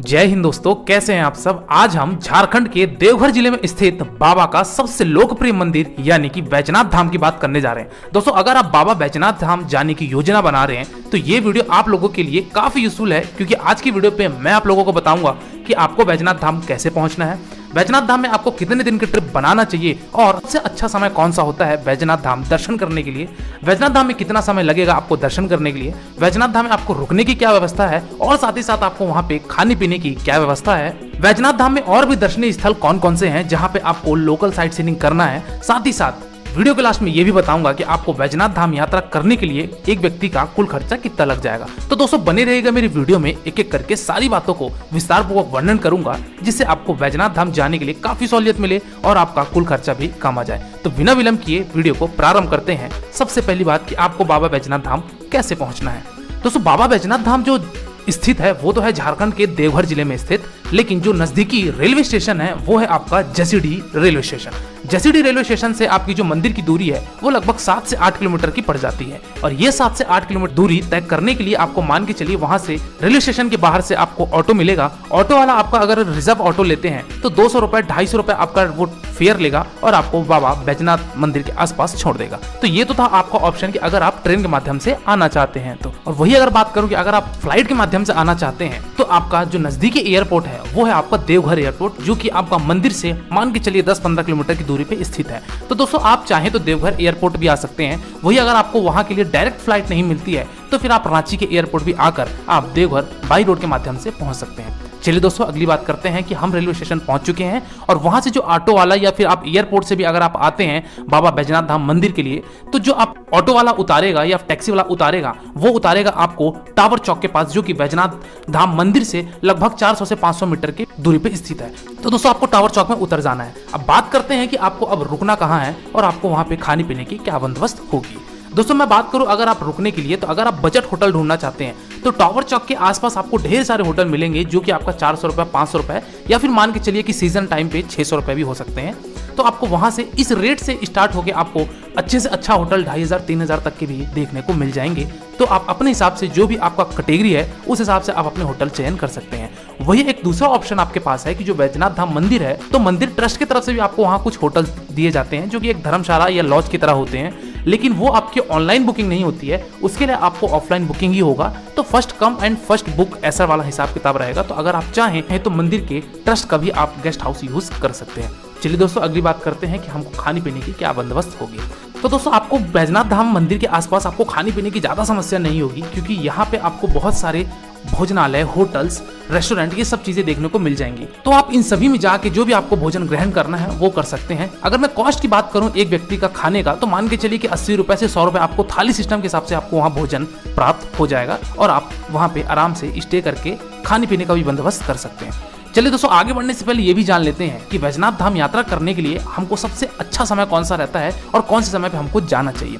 जय हिंद दोस्तों, कैसे हैं आप सब। आज हम झारखंड के देवघर जिले में स्थित बाबा का सबसे लोकप्रिय मंदिर यानी कि बैजनाथ धाम की बात करने जा रहे हैं। दोस्तों, अगर आप बाबा बैजनाथ धाम जाने की योजना बना रहे हैं तो ये वीडियो आप लोगों के लिए काफी यूजफुल है, क्योंकि आज की वीडियो पे मैं आप लोगों को बताऊंगा कि आपको बैजनाथ धाम कैसे पहुंचना है, बैजनाथ धाम में आपको कितने दिन की ट्रिप बनाना चाहिए और सबसे अच्छा समय कौन सा होता है बैजनाथ धाम दर्शन करने के लिए, बैजनाथ धाम में कितना समय लगेगा आपको दर्शन करने के लिए, बैजनाथ धाम में आपको रुकने की क्या व्यवस्था है और साथ ही साथ आपको वहां पे खाने पीने की क्या व्यवस्था है, बैजनाथ धाम में और भी दर्शनीय स्थल कौन कौन से हैं जहां पे आपको लोकल साइट सीइंग करना है। साथ ही साथ वीडियो के लास्ट में ये भी बताऊंगा कि आपको बैजनाथ धाम यात्रा करने के लिए एक व्यक्ति का कुल खर्चा कितना लग जाएगा। तो दोस्तों बने रहिएगा मेरी वीडियो में, एक एक करके सारी बातों को विस्तार पूर्वक वर्णन करूंगा, जिससे आपको बैजनाथ धाम जाने के लिए काफी सहूलियत मिले और आपका कुल खर्चा भी कम आ जाए। तो बिना विलंब किए वीडियो को प्रारंभ करते हैं। सबसे पहली बात कि आपको बाबा बैजनाथ धाम कैसे पहुंचना है। दोस्तों, बाबा बैजनाथ धाम जो स्थित है वो तो है झारखंड के देवघर जिले में स्थित, लेकिन जो नजदीकी रेलवे स्टेशन है वो है आपका Jasidih railway station. Jasidih railway station से आपकी जो मंदिर की दूरी है वो लगभग 7 से 8 किलोमीटर की पड़ जाती है, और ये 7 से 8 किलोमीटर दूरी तय करने के लिए आपको मान के चलिए वहां से रेलवे स्टेशन के बाहर से आपको ऑटो मिलेगा। ऑटो वाला आपका अगर रिजर्व ऑटो लेते हैं तो 200 रुपए 250 रुपए आपका वो फेयर लेगा और आपको बाबा बैजनाथ मंदिर के आसपास छोड़ देगा। तो ये तो था आपका ऑप्शन कि अगर आप ट्रेन के माध्यम से आना चाहते हैं तो। और वही अगर बात करूं कि अगर आप फ्लाइट के माध्यम से आना चाहते हैं तो आपका जो नजदीकी एयरपोर्ट है वो है आपका देवघर एयरपोर्ट, जो कि आपका मंदिर से मान के चलिए 10-15 किलोमीटर की दूरी पे स्थित है। तो दोस्तों, आप चाहें तो देवघर एयरपोर्ट भी आ सकते हैं। वही अगर आपको वहां के लिए डायरेक्ट फ्लाइट नहीं मिलती है तो फिर आप रांची के एयरपोर्ट भी आकर आप देवघर बाई रोड के माध्यम से पहुंच सकते हैं। चलिए दोस्तों, अगली बात करते हैं कि हम रेलवे स्टेशन पहुंच चुके हैं और वहां से जो ऑटो वाला या फिर आप एयरपोर्ट से भी अगर आप आते हैं बाबा बैजनाथ धाम मंदिर के लिए, तो जो आप ऑटो वाला उतारेगा या टैक्सी वाला उतारेगा वो उतारेगा आपको टावर चौक के पास, जो कि बैजनाथ धाम मंदिर से लगभग 400 से 500 मीटर की दूरी पे स्थित है। तो दोस्तों, आपको टावर चौक में उतर जाना है। अब बात करते हैं कि आपको अब रुकना कहाँ है और आपको वहां पे खाने पीने की क्या बंदोबस्त होगी। दोस्तों, मैं बात करूं अगर आप रुकने के लिए, तो अगर आप बजट होटल ढूंढना चाहते हैं तो टावर चौक के आसपास आपको ढेर सारे होटल मिलेंगे, जो कि आपका 400 रुपए 500 रुपए या फिर मान के चलिए कि सीजन टाइम पे 600 रुपए भी हो सकते हैं। तो आपको वहां से इस रेट से स्टार्ट होकर आपको अच्छे से अच्छा होटल 2500-3000 तक के भी देखने को मिल जाएंगे। तो आप अपने हिसाब से जो भी आपका कैटेगरी है उस हिसाब से आप अपने होटल चयन कर सकते हैं। वही एक दूसरा ऑप्शन आपके पास है कि जो बैजनाथ धाम मंदिर है तो मंदिर ट्रस्ट की तरफ से भी आपको वहां कुछ होटल दिए जाते हैं, जो कि एक धर्मशाला या लॉज की तरह होते हैं, लेकिन वो आपकी ऑनलाइन बुकिंग नहीं होती है, उसके लिए आपको ऑफलाइन बुकिंग ही होगा। तो first come and first book ऐसा वाला हिसाब किताब रहेगा। तो अगर आप चाहें तो मंदिर के ट्रस्ट का भी आप गेस्ट हाउस यूज कर सकते हैं। चलिए दोस्तों, अगली बात करते हैं कि हमको खाने पीने की क्या बंदोबस्त होगी। तो दोस्तों, आपको बैजनाथ धाम मंदिर के आसपास आपको खाने पीने की ज़्यादा समस्या नहीं होगी, क्योंकि यहाँ पे आपको बहुत सारे भोजनालय, होटल्स, रेस्टोरेंट, ये सब चीजें देखने को मिल जाएंगी। तो आप इन सभी में जाके जो भी आपको भोजन ग्रहण करना है वो कर सकते हैं। अगर मैं कॉस्ट की बात करूं एक व्यक्ति का खाने का, तो मान के चलिए कि 80 रुपए से 100 रुपए आपको थाली सिस्टम के हिसाब से आपको वहां भोजन प्राप्त हो जाएगा और आप वहां पे आराम से स्टे करके खाने पीने का भी बंदोबस्त कर सकते हैं। चलिए दोस्तों, आगे बढ़ने से पहले ये भी जान लेते हैं कि बैजनाथ धाम यात्रा करने के लिए हमको सबसे अच्छा समय कौन सा रहता है और कौन से समय पे हमको जाना चाहिए।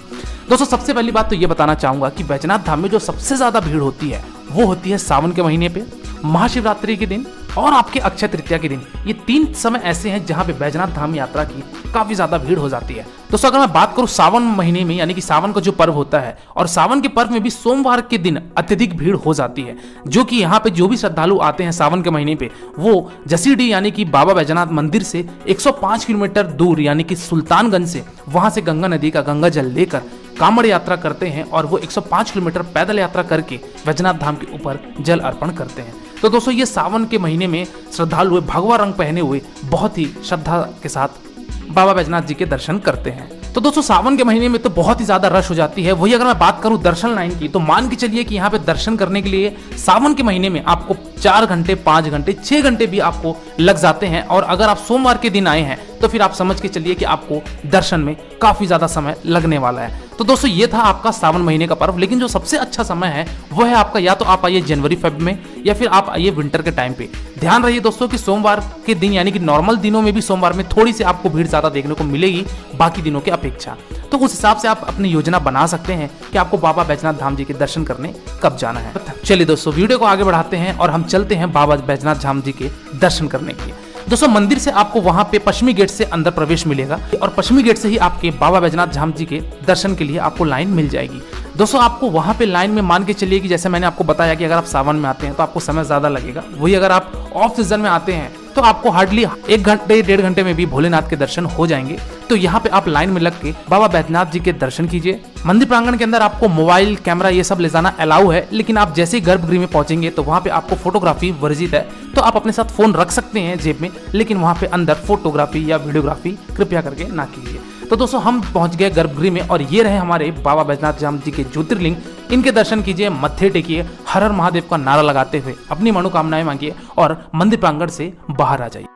दोस्तों, सबसे पहली बात तो ये बताना चाहूंगा कि बैजनाथ धाम में जो सबसे ज्यादा भीड़ होती है वो होती है सावन के महीने पे, महाशिवरात्रि के दिन और आपके अक्षय तृतीया के दिन। ये 3 समय ऐसे हैं जहां पे बैजनाथ धाम यात्रा की काफी ज्यादा भीड़ हो जाती है। दोस्तों, अगर मैं बात करूं सावन महीने में, यानी कि सावन का जो पर्व होता है, और सावन के पर्व में भी सोमवार के दिन अत्यधिक भीड़ हो जाती है, जो कि यहाँ पे जो भी श्रद्धालु आते हैं सावन के महीने पे वो जसीडीह यानी कि बाबा बैजनाथ मंदिर से 105 किलोमीटर दूर यानी कि सुल्तानगंज से वहां से गंगा नदी का गंगा जल लेकर कांवड़ यात्रा करते हैं और वो 105 किलोमीटर पैदल यात्रा करके बैजनाथ धाम के ऊपर जल अर्पण करते हैं। तो दोस्तों, ये सावन के महीने में श्रद्धालु भगवा रंग पहने हुए बहुत ही श्रद्धा के साथ बाबा बैजनाथ जी के दर्शन करते हैं। तो दोस्तों, सावन के महीने में तो बहुत ही ज्यादा रश हो जाती है। वही अगर मैं बात करूं दर्शन लाइन की, तो मान के चलिए कि यहाँ पे दर्शन करने के लिए सावन के महीने में आपको 4 घंटे 5 घंटे 6 घंटे भी आपको लग जाते हैं, और अगर आप सोमवार के दिन आए हैं तो फिर आप समझ के चलिए कि आपको दर्शन में काफी ज्यादा समय लगने वाला है। तो दोस्तों, ये था आपका सावन महीने का पर्व, लेकिन जो सबसे अच्छा समय है वो है आपका, या तो आप आइए जनवरी फेब में या फिर आप आइए विंटर के टाइम पे। ध्यान रहिए दोस्तों कि सोमवार के दिन यानी कि नॉर्मल दिनों में भी सोमवार में थोड़ी सी आपको भीड़ ज्यादा देखने को मिलेगी बाकी दिनों की अपेक्षा। तो उस हिसाब से आप अपनी योजना बना सकते हैं कि आपको बाबा बैजनाथ धाम जी के दर्शन करने कब जाना है। चलिए दोस्तों, वीडियो को आगे बढ़ाते हैं और हम चलते हैं बाबा बैजनाथ धाम जी के दर्शन करने के लिए। दोस्तों, मंदिर से आपको वहां पे पश्चिमी गेट से अंदर प्रवेश मिलेगा और पश्चिमी गेट से ही आपके बाबा बैजनाथ धाम जी के दर्शन के लिए आपको लाइन मिल जाएगी। दोस्तों आपको वहां पे लाइन में मान के चलिए कि जैसे मैंने आपको बताया कि अगर आप सावन में आते हैं तो आपको समय ज्यादा लगेगा, वही अगर आप ऑफ सीजन में आते हैं तो आपको हार्डली 1 घंटे 1.5 घंटे में भी भोलेनाथ के दर्शन हो जाएंगे। तो यहाँ पे आप लाइन में लग के बाबा बैद्यनाथ जी के दर्शन कीजिए। मंदिर प्रांगण के अंदर आपको मोबाइल कैमरा ये सब ले जाना अलाउ है, लेकिन आप जैसे ही गर्भगृह में पहुंचेंगे तो वहाँ पे आपको फोटोग्राफी वर्जित है। तो आप अपने साथ फोन रख सकते हैं जेब में, लेकिन वहाँ पे अंदर फोटोग्राफी या वीडियोग्राफी कृपया करके ना कीजिए। तो दोस्तों हम पहुंच गए गर्भगृह में और ये रहे हमारे बाबा बैद्यनाथ धाम जी के ज्योतिर्लिंग। इनके दर्शन कीजिए, मत्थे टेकिए, हर हर महादेव का नारा लगाते हुए अपनी मनोकामनाएं मांगिए और मंदिर प्रांगण से बाहर आ जाइए।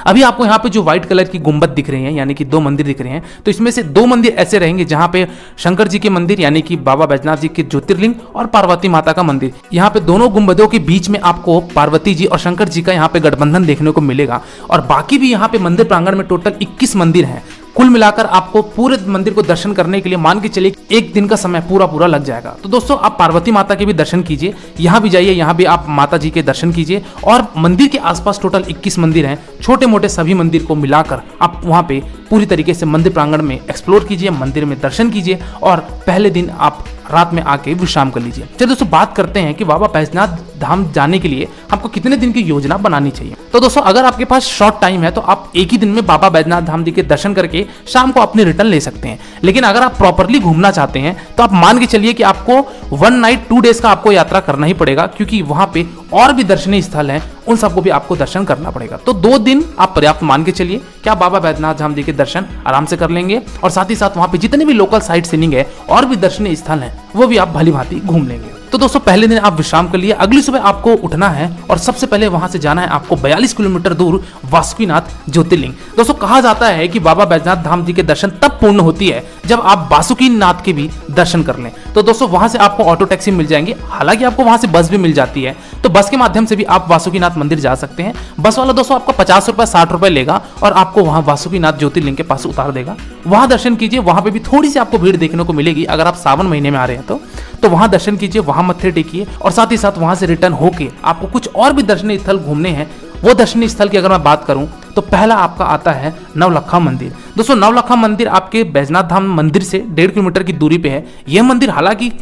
अभी आपको यहाँ पे जो व्हाइट कलर की गुंबद दिख रही हैं, यानी कि 2 मंदिर दिख रहे हैं, तो इसमें से 2 मंदिर ऐसे रहेंगे जहाँ पे शंकर जी के मंदिर यानी कि बाबा बैद्यनाथ जी के ज्योतिर्लिंग और पार्वती माता का मंदिर, यहाँ पे दोनों गुंबदों के बीच में आपको पार्वती जी और शंकर जी का यहाँ पे गठबंधन देखने को मिलेगा। और बाकी भी यहाँ पे मंदिर प्रांगण में टोटल 21 मंदिर हैं। कुल मिलाकर आपको पूरे मंदिर को दर्शन करने के लिए मान के चलिए 1 दिन का समय पूरा लग जाएगा। तो दोस्तों आप पार्वती माता के भी दर्शन कीजिए, यहाँ भी जाइए, यहाँ भी आप माता जी के दर्शन कीजिए। और मंदिर के आसपास टोटल 21 मंदिर हैं, छोटे मोटे सभी मंदिर को मिलाकर आप वहाँ पे पूरी तरीके से मंदिर प्रांगण में एक्सप्लोर कीजिए, मंदिर में दर्शन कीजिए और पहले दिन आप रात में आके विश्राम कर लीजिए। चलिए दोस्तों बात करते हैं कि बाबा बैद्यनाथ धाम जाने के लिए आपको कितने दिन की योजना बनानी चाहिए। तो दोस्तों अगर आपके पास शॉर्ट टाइम है तो आप एक ही दिन में बाबा बैद्यनाथ धाम जी के दर्शन करके शाम को अपनी रिटर्न ले सकते हैं। लेकिन अगर आप प्रॉपरली घूमना चाहते हैं तो आप मान के चलिए कि आपको 1 नाइट 2 डेज का आपको यात्रा करना ही पड़ेगा, क्योंकि वहां पे और भी दर्शनीय स्थल हैं, उन सबको भी आपको दर्शन करना पड़ेगा। तो 2 दिन आप पर्याप्त मान के चलिए कि आप बाबा बैद्यनाथ धाम जी के दर्शन आराम से कर लेंगे और साथ ही साथ वहां पे जितने भी लोकल साइट सीइंग है और भी दर्शनीय स्थल हैं वो भी आप भली भांति घूम लेंगे। तो दोस्तों पहले दिन आप विश्राम कर लिए, अगली सुबह आपको उठना है और सबसे पहले वहां से जाना है आपको 42 किलोमीटर दूर वासुकीनाथ ज्योतिर्लिंग। दोस्तों कहा जाता है कि बाबा बैद्यनाथ धाम जी के दर्शन तब पूर्ण होती है जब आप वासुकीनाथ के भी दर्शन कर लें। तो दोस्तों वहां से आपको ऑटो टैक्सी मिल जाएंगे, हालांकि आपको वहां से बस भी मिल जाती है, तो बस के माध्यम से भी आप वासुकीनाथ मंदिर जा सकते हैं। बस वाला दोस्तों आपको 50 रुपए 60 रुपए लेगा और आपको वहां वासुकीनाथ ज्योतिर्लिंग के पास उतार देगा। वहां दर्शन कीजिए, वहां पे भी थोड़ी सी आपको भीड़ देखने को मिलेगी अगर आप सावन महीने में आ रहे हैं तो वहां दर्शन कीजिए, वहां मत्थे टेकिए और साथ ही साथ वहां से रिटर्न होके आपको कुछ और भी दर्शनीय स्थल घूमने हैं। वो दर्शनीय स्थल की अगर मैं बात करूं तो पहला आपका आता है नवलखा मंदिर। दोस्तों नवलखा मंदिर आपके बैद्यनाथ धाम मंदिर से 1.5 किलोमीटर की दूरी पे है। यह मंदिर हालांकि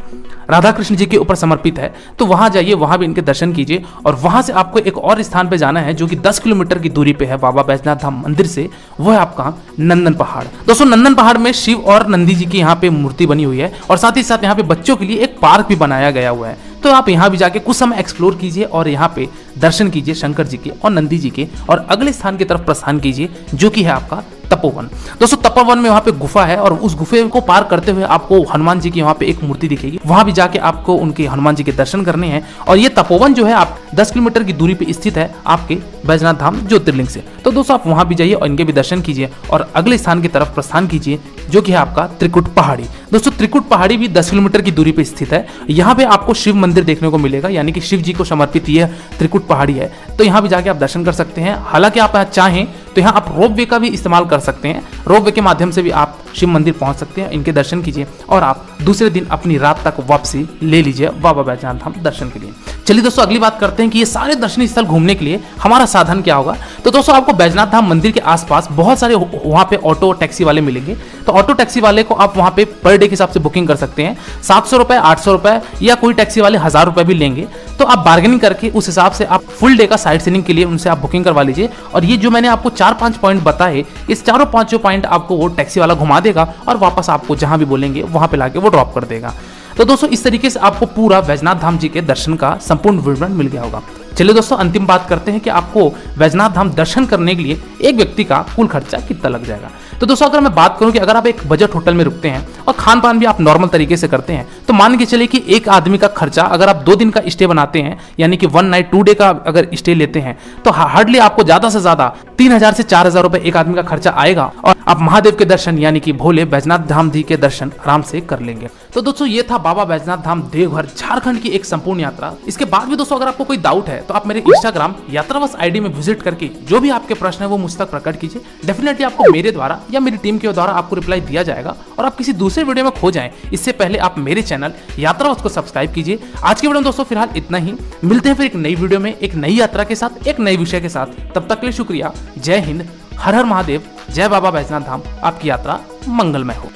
राधा कृष्ण जी के ऊपर समर्पित है, तो वहां जाइए, वहां भी इनके दर्शन कीजिए। और वहां से आपको एक और स्थान पे जाना है जो कि 10 किलोमीटर की दूरी पे है बाबा बैद्यनाथ धाम मंदिर से, वो है आपका नंदन पहाड़। दोस्तों नंदन पहाड़ में शिव और नंदी जी की यहाँ पे मूर्ति बनी हुई है और साथ ही साथ यहाँ पे बच्चों के लिए एक पार्क भी बनाया गया हुआ है। तो आप यहाँ भी जाके कुछ समय एक्सप्लोर कीजिए और यहाँ पे दर्शन कीजिए शंकर जी के और नंदी जी के, और अगले स्थान की तरफ प्रस्थान कीजिए जो कि है आपका तपोवन। दोस्तों तपोवन में वहां पे गुफा है और उस गुफे को पार करते हुए आपको हनुमान जी की वहां पे एक मूर्ति दिखेगी, वहां भी जाके आपको उनके हनुमान जी के दर्शन करने हैं। और ये तपोवन जो है आप 10 किलोमीटर की दूरी पे स्थित है आपके बैद्यनाथ धाम ज्योतिर्लिंग से। तो दोस्तों आप वहां भी जाइए और इनके भी दर्शन कीजिए और अगले स्थान की तरफ प्रस्थान कीजिए जो कि है आपका त्रिकुट पहाड़ी। दोस्तों त्रिकुट पहाड़ी भी 10 किलोमीटर की दूरी पे स्थित है। यहाँ पे आपको शिव मंदिर देखने को मिलेगा, यानी कि शिव जी को समर्पित यह त्रिकुट पहाड़ी है। तो यहाँ भी जाके आप दर्शन कर सकते हैं। हालांकि आप चाहें तो यहाँ आप रोपवे का भी इस्तेमाल कर सकते हैं, रोपवे के माध्यम से भी आप शिव मंदिर पहुंच सकते हैं, इनके दर्शन कीजिए और आप दूसरे दिन अपनी रात तक वापसी ले लीजिए बाबा बैद्यनाथ धाम दर्शन के लिए। चलिए दोस्तों अगली बात करते हैं कि ये सारे दर्शनीय स्थल घूमने के लिए हमारा साधन क्या होगा। तो दोस्तों आपको बैद्यनाथ धाम मंदिर के आसपास बहुत सारे वहाँ पे ऑटो टैक्सी वाले मिलेंगे। तो ऑटो टैक्सी वाले को आप वहाँ पे पर डे के हिसाब से बुकिंग कर सकते हैं, 700 रुपए 800 रुपए, या कोई टैक्सी वाले 1000 रुपए भी लेंगे। तो आप बार्गेनिंग करके उस हिसाब से आप फुल डे का साइट सीइंग के लिए उनसे आप बुकिंग करवा लीजिए। और ये जो मैंने आपको 4-5 पॉइंट बताए, इस चारों 5 पॉइंट आपको वो टैक्सी वाला घुमा देगा और वापस आपको जहां भी बोलेंगे वहां पे लाके वो ड्रॉप कर देगा। तो दोस्तों इस तरीके से आपको पूरा बैद्यनाथ धाम जी के दर्शन का संपूर्ण विवरण मिल गया होगा। चलिए दोस्तों अंतिम बात करते हैं कि आपको बैद्यनाथ धाम दर्शन करने के लिए एक व्यक्ति का कुल खर्चा कितना लग जाएगा। तो दोस्तों अगर मैं बात करूं कि अगर आप एक बजट होटल में रुकते हैं और खान पान भी आप नॉर्मल तरीके से करते हैं, तो मान के चलिए कि एक आदमी का खर्चा, अगर आप 2 दिन का स्टे बनाते हैं यानी कि 1 नाइट 2 डे का अगर स्टे लेते हैं, तो हार्डली आपको ज्यादा से ज्यादा 3000 से 4000 रुपए एक आदमी का खर्चा आएगा और आप महादेव के दर्शन यानी कि भोले बैद्यनाथ धाम जी के दर्शन आराम से कर लेंगे। तो दोस्तों ये था बाबा बैद्यनाथ धाम देवघर झारखंड की एक संपूर्ण यात्रा। इसके बाद भी दोस्तों अगर आपको कोई डाउट है तो आप मेरे इंस्टाग्राम यात्रावश आईडी में विजिट करके जो भी आपके प्रश्न है वो मुझ तक प्रकट कीजिए। डेफिनेटली आपको मेरे द्वारा या मेरी टीम के द्वारा आपको रिप्लाई दिया जाएगा। और आप किसी दूसरे वीडियो में खो जाएं इससे पहले आप मेरे चैनल यात्रावश को सब्सक्राइब कीजिए। आज की वीडियो में दोस्तों फिलहाल इतना ही, मिलते हैं फिर एक नई वीडियो में एक नई यात्रा के साथ, एक नए विषय के साथ। तब तक के लिए शुक्रिया। जय हिंद, हर हर महादेव, जय बाबा बैद्यनाथ धाम। आपकी यात्रा मंगलमय हो।